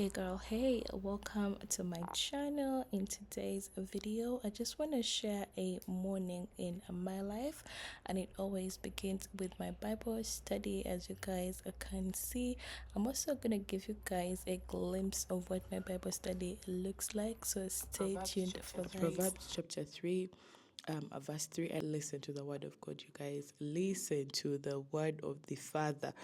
Hey girl, hey, welcome to my channel. In today's video, I just want to share a morning in my life, and it always begins with my Bible study. As you guys can see, I'm also going to give you guys a glimpse of what my Bible study looks like, so stay tuned for that. Proverbs chapter 3, verse 3. I listen to the word of God, you guys. Listen to the word of the Father.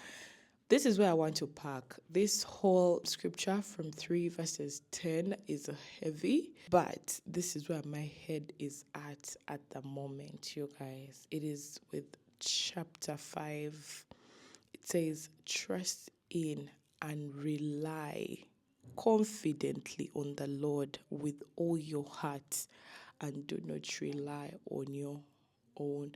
This is where I want to park. This whole scripture from 3 verses 10 is heavy, but this is where my head is at the moment, you guys. It is with chapter 5. It says, trust in and rely confidently on the Lord with all your heart, and do not rely on your own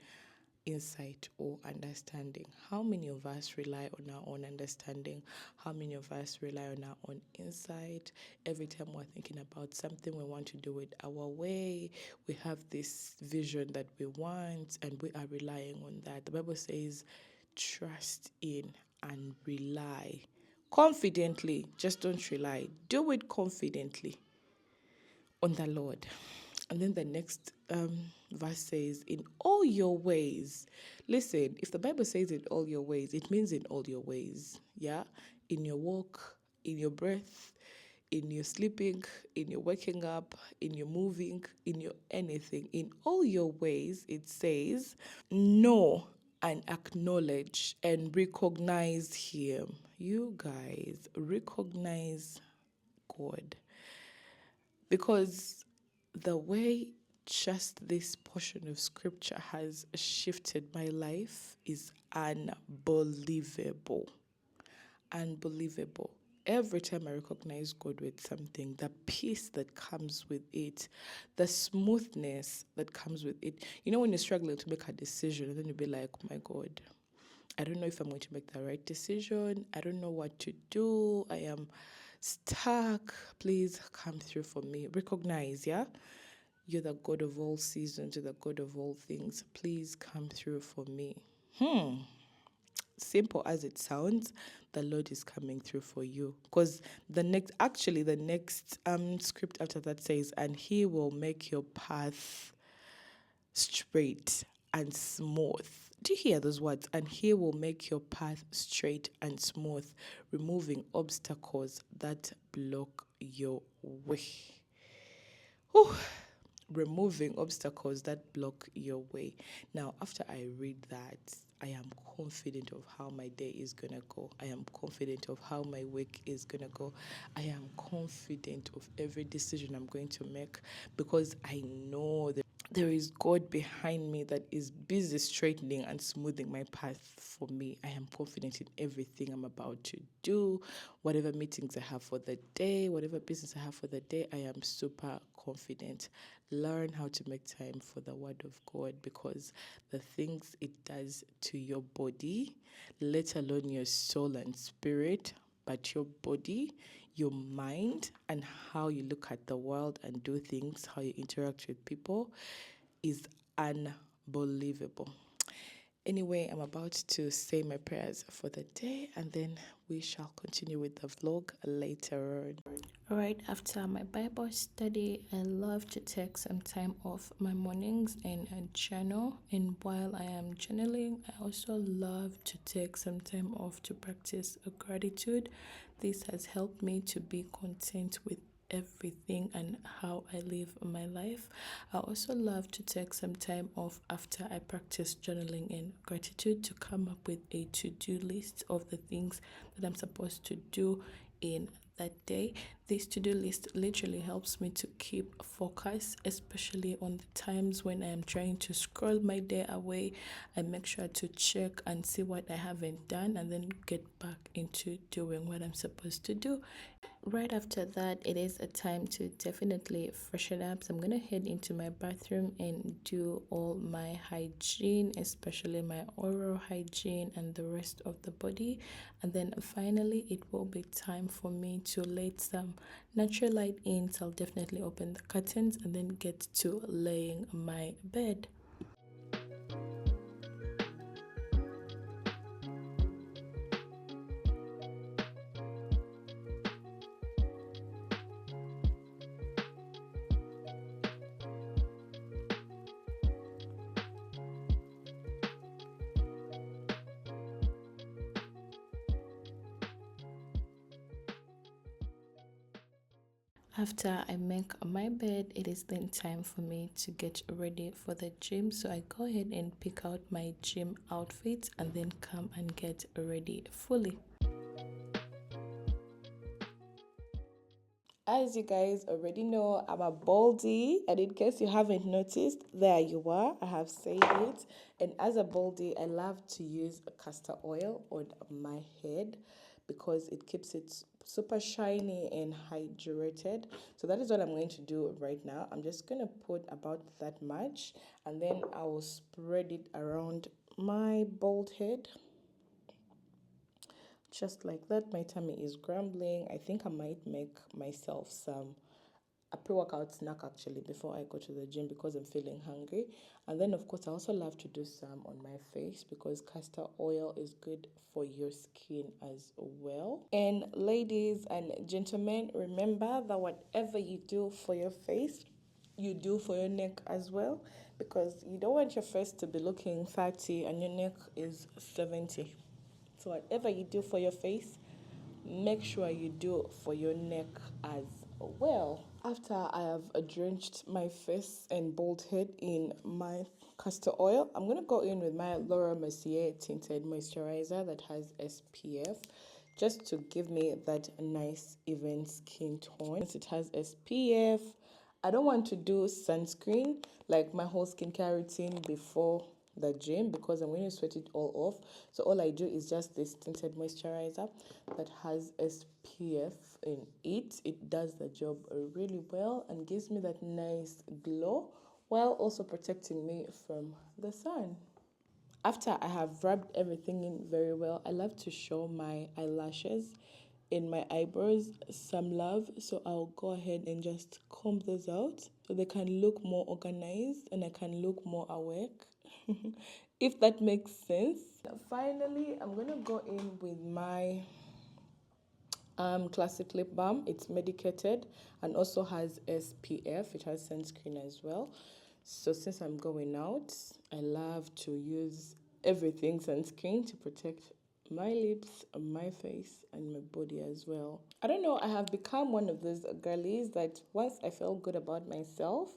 insight or understanding. How many of us rely on our own understanding? How many of us rely on our own insight? Every time we're thinking about something, we want to do it our way. We have this vision that we want, and we are relying on that. The Bible says, trust in and rely confidently. Just don't rely. Do it confidently on the Lord. And then the next verse says, in all your ways. Listen, if the Bible says in all your ways, it means in all your ways. Yeah? In your walk, in your breath, in your sleeping, in your waking up, in your moving, in your anything. In all your ways, it says, know and acknowledge and recognize Him. You guys, recognize God. Because the way just this portion of scripture has shifted my life is unbelievable. Unbelievable. Every time I recognize God with something, the peace that comes with it, the smoothness that comes with it. You know, when you're struggling to make a decision, and then you'll be like, oh my God, I don't know if I'm going to make the right decision. I don't know what to do. I am stuck. Please come through for me. Recognize, yeah? You're the God of all seasons. You're the God of all things. Please come through for me. Simple as it sounds, the Lord is coming through for you. Because the next script after that says, and He will make your path straight and smooth. Do you hear those words? And He will make your path straight and smooth, removing obstacles that block your way. Whew. Removing obstacles that block your way. Now, after I read that, I am confident of how my day is going to go. I am confident of how my week is going to go. I am confident of every decision I'm going to make, because I know that there is God behind me that is busy straightening and smoothing my path for me. I am confident in everything I'm about to do. Whatever meetings I have for the day, whatever business I have for the day, I am super confident. Learn how to make time for the word of God, because the things it does to your body, let alone your soul and spirit, but your body, your mind, and how you look at the world and do things, how you interact with people, is unbelievable. Anyway, I'm about to say my prayers for the day, and then we shall continue with the vlog later on. Right after my Bible study, I love to take some time off my mornings and journal. And while I am journaling, I also love to take some time off to practice gratitude. This has helped me to be content with everything and how I live my life. I also love to take some time off after I practice journaling and gratitude to come up with a to-do list of the things that I'm supposed to do in that day. This to-do list literally helps me to keep focus, especially on the times when I am trying to scroll my day away. I make sure to check and see what I haven't done, and then get back into doing what I'm supposed to do. Right after that, it is a time to definitely freshen up. So I'm gonna head into my bathroom and do all my hygiene, especially my oral hygiene and the rest of the body. And then finally, it will be time for me to let some natural light in. So I'll definitely open the curtains and then get to laying my bed. After I make my bed, it is then time for me to get ready for the gym. So I go ahead and pick out my gym outfit and then come and get ready fully. As you guys already know, I'm a baldy, and in case you haven't noticed, there you are. I have said it. And as a baldy, I love to use a castor oil on my head because it keeps it super shiny and hydrated. So that is what I'm going to do right now. I'm just going to put about that much, and then I will spread it around my bald head. Just like that. My tummy is grumbling. I think I might make myself a pre-workout snack actually before I go to the gym because I'm feeling hungry. And then of course I also love to do some on my face because castor oil is good for your skin as well. And ladies and gentlemen, remember that whatever you do for your face, you do for your neck as well, because you don't want your face to be looking 30 and your neck is 70. So whatever you do for your face, make sure you do for your neck as well. After I have drenched my face and bald head in my castor oil, I'm going to go in with my Laura Mercier tinted moisturizer that has SPF, just to give me that nice even skin tone. Since it has SPF, I don't want to do sunscreen like my whole skincare routine before the gym because I'm going to sweat it all off. So all I do is just this tinted moisturizer that has SPF in it. It does the job really well and gives me that nice glow while also protecting me from the sun. After I have rubbed everything in very well, I love to show my eyelashes in my eyebrows some love. So I'll go ahead and just comb those out so they can look more organized and I can look more awake. If that makes sense. Finally, I'm gonna go in with my classic lip balm. It's medicated and also has SPF. It has sunscreen as well. So since I'm going out, I love to use everything sunscreen to protect my lips, my face, and my body as well. I don't know, I have become one of those girlies that once I feel good about myself,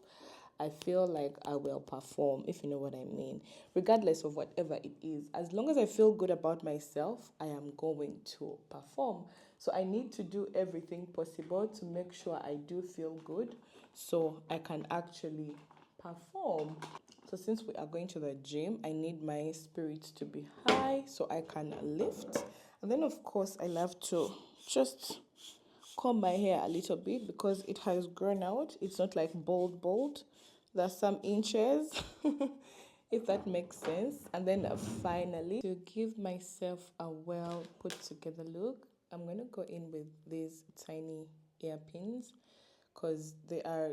I feel like I will perform, if you know what I mean, regardless of whatever it is. As long as I feel good about myself, I am going to perform. So I need to do everything possible to make sure I do feel good so I can actually perform. So since we are going to the gym, I need my spirits to be high so I can lift. And then of course I love to just comb my hair a little bit because it has grown out. It's not like bald. There's some inches, if that makes sense. And then finally, to give myself a well put together look, I'm going to go in with these tiny earpins because they are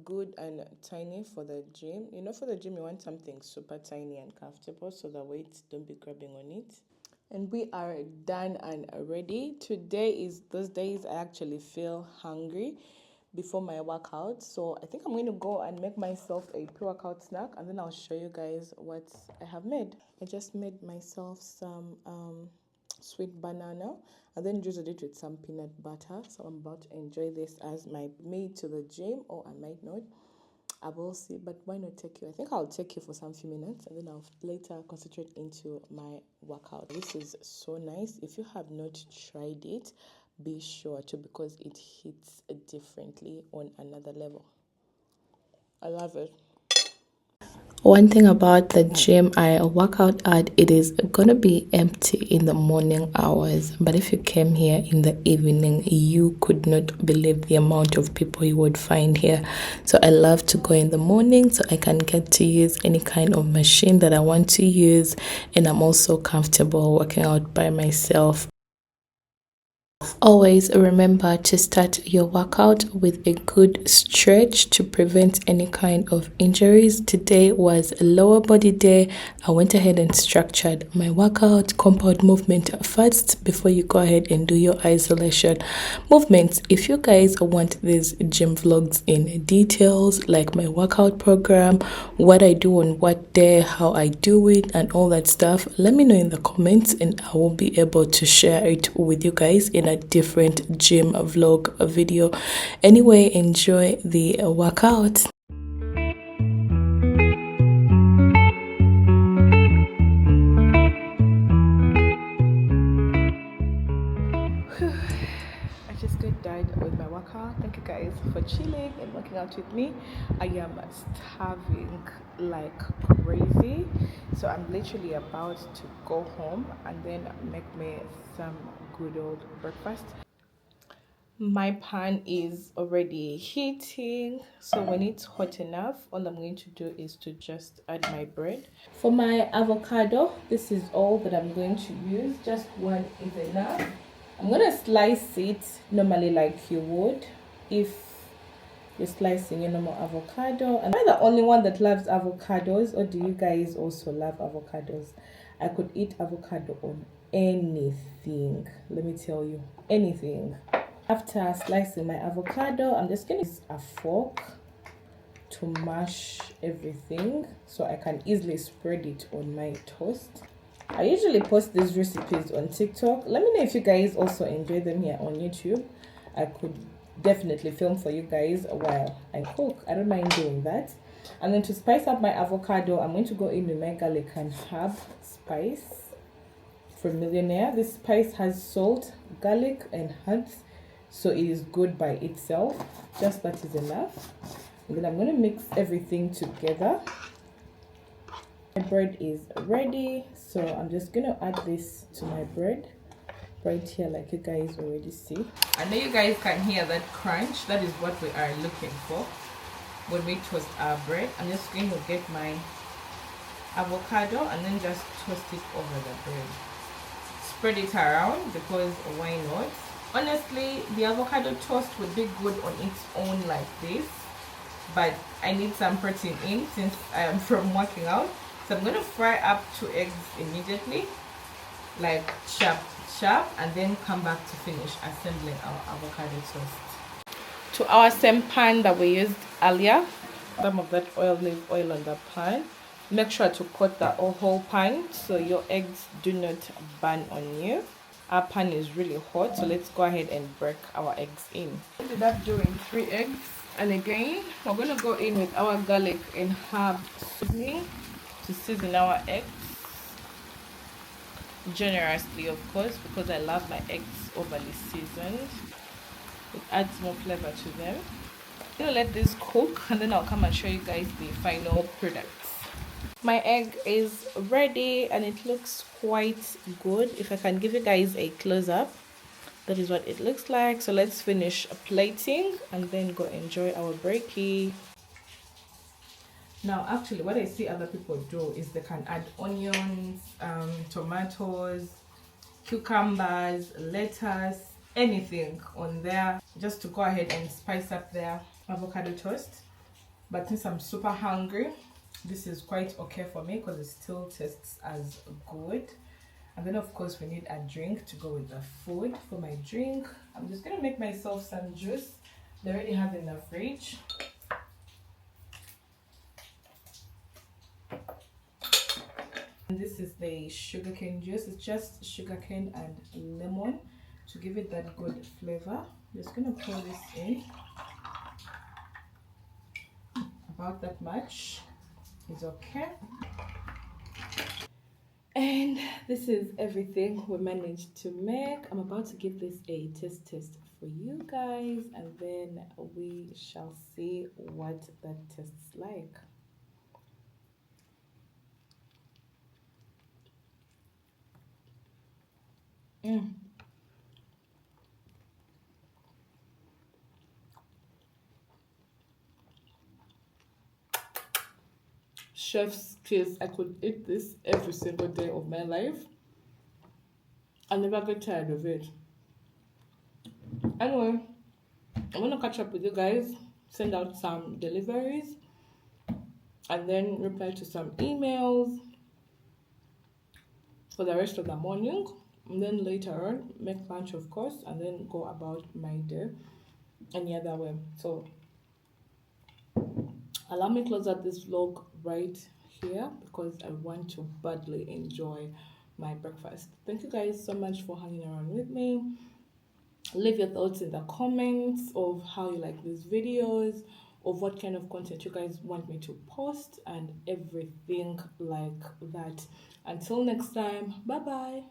good and tiny for the gym. You know, for the gym, you want something super tiny and comfortable so the weights don't be grabbing on it. And we are done and ready. Today is those days I actually feel hungry before my workout. So I think I'm going to go and make myself a pre-workout snack and then I'll show you guys what I have made. I just made myself some sweet banana and then drizzled it with some peanut butter. So I'm about to enjoy this as my meal to the gym, or I might not. I will see, but why not take you? I think I'll take you for some few minutes and then I'll later concentrate into my workout. This is so nice. If you have not tried it, be sure to because it hits differently on another level. I love it. One thing about the gym I work out at, it is gonna be empty in the morning hours. But if you came here in the evening, you could not believe the amount of people you would find here. So I love to go in the morning so I can get to use any kind of machine that I want to use, and I'm also comfortable working out by myself. Always remember to start your workout with a good stretch to prevent any kind of injuries. Today was a lower body day. I went ahead and structured my workout, compound movement first before you go ahead and do your isolation movements. If you guys want these gym vlogs in details, like my workout program, what I do on what day, how I do it, and all that stuff, let me know in the comments and I will be able to share it with you guys in in a different gym vlog video. Anyway, enjoy the workout. I just got done with my workout. Thank you guys for chilling and working out with me. I am starving like crazy, so I'm literally about to go home and then make me some good old breakfast. My pan is already heating, so when it's hot enough, all I'm going to do is to just add my bread. For my avocado, this is all that I'm going to use. Just one is enough. I'm gonna slice it normally like you would if you're slicing your normal avocado. And am I the only one that loves avocados, or do you guys also love avocados? I could eat avocado on anything. Let me tell you, anything. After slicing my avocado, I'm just gonna use a fork to mash everything so I can easily spread it on my toast. I usually post these recipes on TikTok. Let me know if you guys also enjoy them here on YouTube. I could definitely film for you guys while I cook. I don't mind doing that. And then to spice up my avocado, I'm going to go in with my garlic and herb spice from Millionaire. This spice has salt, garlic, and herbs, so it is good by itself. Just that is enough. And then I'm going to mix everything together. My bread is ready, so I'm just going to add this to my bread right here, like you guys already see. I know you guys can hear that crunch. That is what we are looking for when we toast our bread. I'm just going to get my avocado and then just toast it over the bread. Spread it around because why not? Honestly, the avocado toast would be good on its own like this, but I need some protein in since I am from working out. So I'm going to fry up 2 eggs immediately, like sharp, and then come back to finish assembling our avocado toast. To our same pan that we used earlier, some of that olive oil on the pan. Make sure to coat the whole pan so your eggs do not burn on you. Our pan is really hot, so let's go ahead and break our eggs in. I ended up doing 3 eggs, and again we're going to go in with our garlic and herb seasoning to season our eggs generously, of course, because I love my eggs overly seasoned. It adds more flavor to them. I'm gonna let this cook and then I'll come and show you guys the final products. My egg is ready and it looks quite good. If I can give you guys a close-up, that is what it looks like. So let's finish plating and then go enjoy our brekkie. Now, actually, what I see other people do is they can add onions, tomatoes, cucumbers, lettuce, anything on there just to go ahead and spice up their avocado toast. But since I'm super hungry, this is quite okay for me because it still tastes as good. And then of course we need a drink to go with the food. For my drink, I'm just gonna make myself some juice. They already have in the fridge. And this is the sugarcane juice. It's just sugarcane and lemon to give it that good flavor. I'm just gonna pour this in. About that much is okay. And this is everything we managed to make. I'm about to give this a test for you guys, and then we shall see what that tastes like. Chef's kiss. I could eat this every single day of my life. I never get tired of it. Anyway, I'm gonna catch up with you guys, send out some deliveries, and then reply to some emails for the rest of the morning. And then later on, make lunch, of course, and then go about my day any other way. So, allow me to close out this vlog right here because I want to badly enjoy my breakfast. Thank you guys so much for hanging around with me. Leave your thoughts in the comments of how you like these videos, of what kind of content you guys want me to post, and everything like that. Until next time, bye bye.